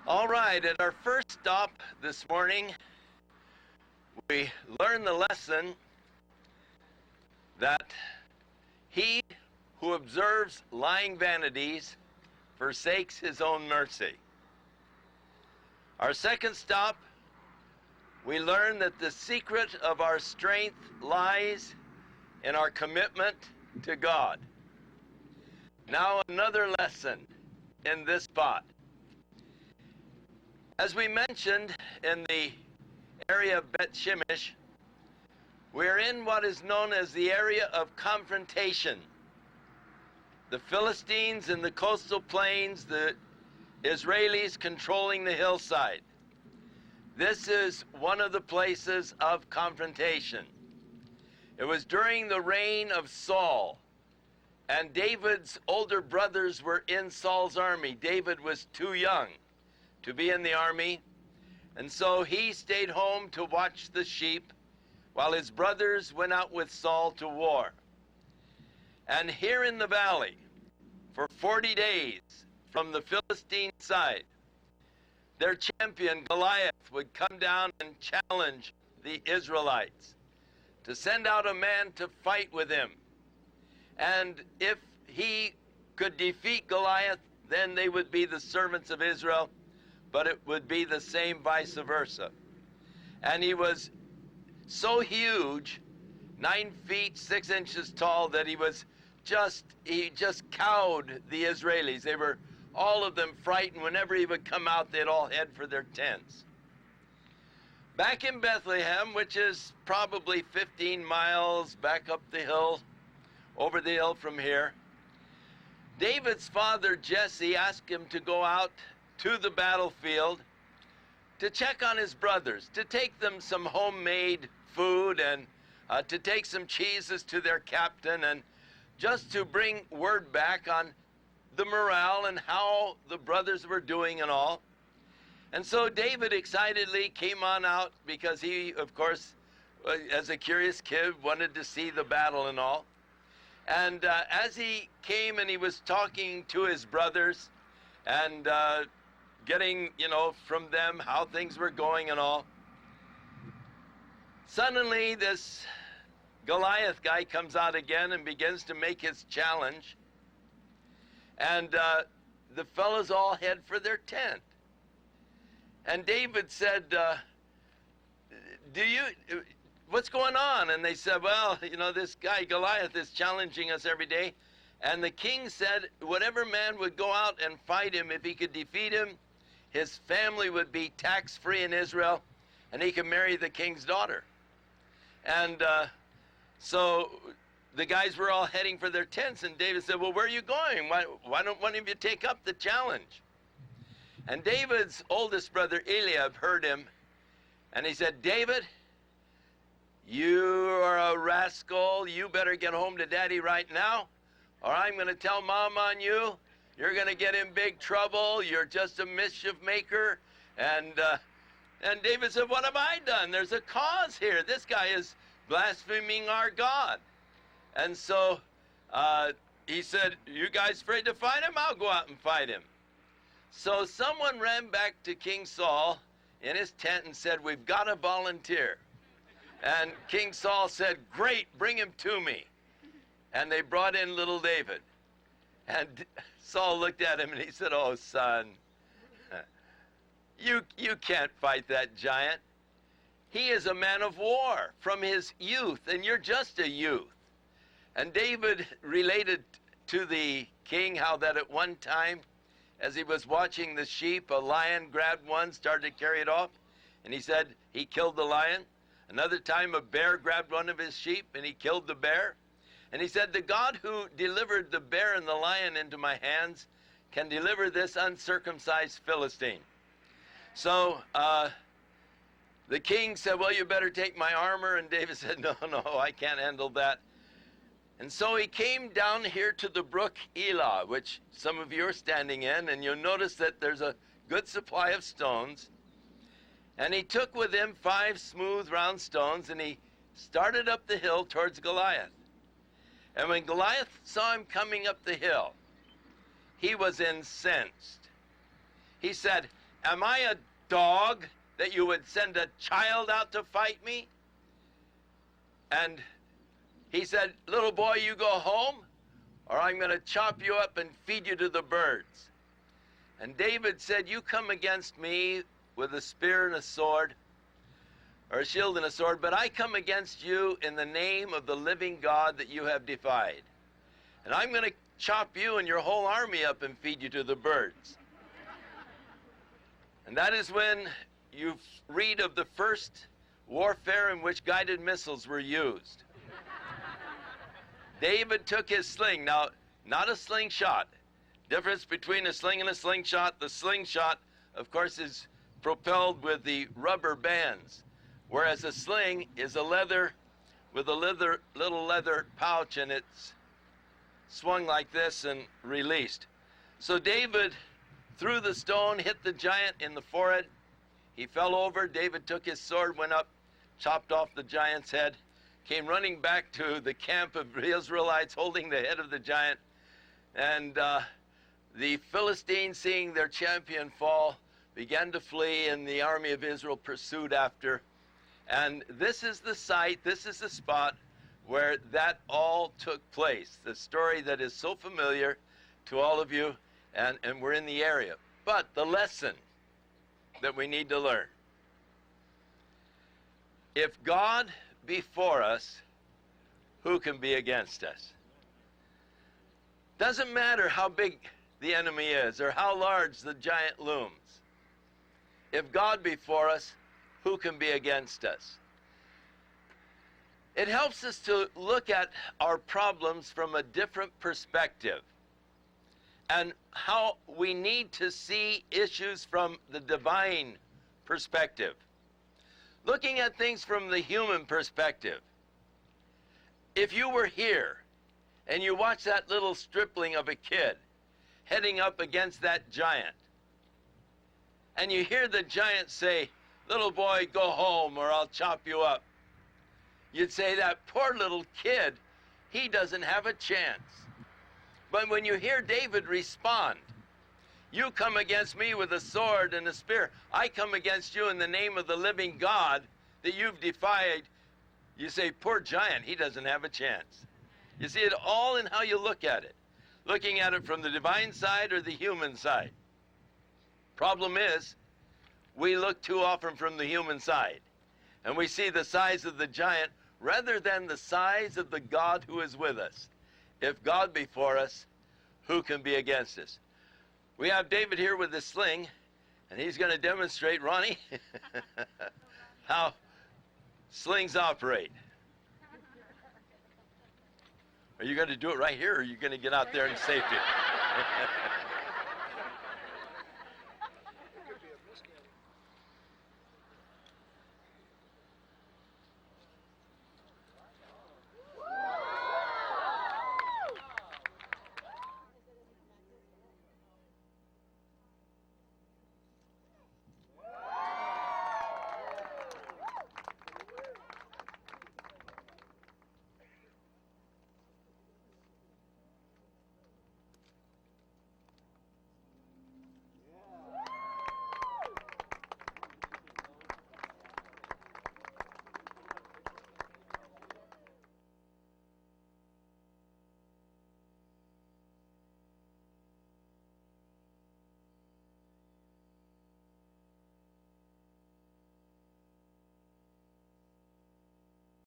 All right, at our first stop this morning, we learned the lesson that he who observes lying vanities forsakes his own mercy. Our second stop, we learned that the secret of our strength lies in our commitment to God. Now another lesson in this spot. As we mentioned in the area of Bet Shemesh, we're in what is known as the area of confrontation. The Philistines in the coastal plains, the Israelis controlling the hillside. This is one of the places of confrontation. It was during the reign of Saul, and David's older brothers were in Saul's army. David was too young to be in the army, and so he stayed home to watch the sheep while his brothers went out with Saul to war. And here in the valley, for 40 days from the Philistine side, their champion Goliath would come down and challenge the Israelites to send out a man to fight with him. And if he could defeat Goliath, then they would be the servants of Israel, but it would be the same vice versa. And he was so huge, 9 feet 6 inches tall, that he just cowed the Israelis. They were all of them frightened. Whenever he would come out, they'd all head for their tents. Back in Bethlehem, which is probably 15 miles back up the hill, over the hill from here, David's father Jesse asked him to go out to the battlefield to check on his brothers, to take them some homemade food and to take some cheeses to their captain, and just to bring word back on the morale and how the brothers were doing and all. And so David excitedly came on out because he, of course, as a curious kid, wanted to see the battle and all. And as he came and he was talking to his brothers and getting, from them how things were going and all, suddenly this Goliath guy comes out again and begins to make his challenge. And the fellows all head for their tent. And David said, what's going on? And they said, well, this guy Goliath is challenging us every day. And the king said, whatever man would go out and fight him, if he could defeat him, his family would be tax-free in Israel, and he could marry the king's daughter. And so the guys were all heading for their tents, and David said, well, where are you going? Why don't one of you take up the challenge? And David's oldest brother, Elah, heard him, and he said, David, you are a rascal. You better get home to Daddy right now, or I'm going to tell Mom on you. You're going to get in big trouble. You're just a mischief maker. And David said, what have I done? There's a cause here. This guy is blaspheming our God. And so he said, you guys afraid to fight him? I'll go out and fight him. So someone ran back to King Saul in his tent and said, we've got a volunteer. And King Saul said, great, bring him to me. And they brought in little David. And Saul looked at him and he said, oh, son, you can't fight that giant. He is a man of war from his youth, and you're just a youth. And David related to the king how that at one time, as he was watching the sheep, a lion grabbed one, started to carry it off, and he said he killed the lion. Another time a bear grabbed one of his sheep and he killed the bear. And he said, the God who delivered the bear and the lion into my hands can deliver this uncircumcised Philistine. So the king said, well, you better take my armor. And David said, no, I can't handle that. And so he came down here to the brook Elah, which some of you are standing in, and you'll notice that there's a good supply of stones. And he took with him 5 smooth round stones, and he started up the hill towards Goliath. And when Goliath saw him coming up the hill, he was incensed. He said, am I a dog that you would send a child out to fight me? And he said, little boy, you go home, or I'm going to chop you up and feed you to the birds. And David said, you come against me with a spear and a sword, or a shield and a sword, but I come against you in the name of the living God that you have defied. And I'm going to chop you and your whole army up and feed you to the birds. And that is when you read of the first warfare in which guided missiles were used. David took his sling. Now, not a slingshot. Difference between a sling and a slingshot. The slingshot, of course, is propelled with the rubber bands, whereas a sling is a leather with a little leather pouch, and it's swung like this and released. So David threw the stone, hit the giant in the forehead. He fell over. David took his sword, went up, chopped off the giant's head, came running back to the camp of the Israelites holding the head of the giant. And the Philistines, seeing their champion fall, began to flee, and the army of Israel pursued after. And this is the site, this is the spot where that all took place. The story that is so familiar to all of you, and we're in the area. But the lesson that we need to learn: if God be for us, who can be against us? Doesn't matter how big the enemy is or how large the giant looms. If God be for us, who can be against us? It helps us to look at our problems from a different perspective, and how we need to see issues from the divine perspective. Looking at things from the human perspective. If you were here and you watch that little stripling of a kid heading up against that giant, and you hear the giant say, little boy, go home or I'll chop you up, you'd say, that poor little kid, he doesn't have a chance. But when you hear David respond, you come against me with a sword and a spear, I come against you in the name of the living God that you've defied, you say, poor giant, he doesn't have a chance. You see it all in how you look at it. Looking at it from the divine side or the human side. Problem is, we look too often from the human side, and we see the size of the giant rather than the size of the God who is with us. If God be for us, who can be against us? We have David here with the sling, and he's going to demonstrate, Ronnie, how slings operate. Are you going to do it right here, or are you going to get out there in safety?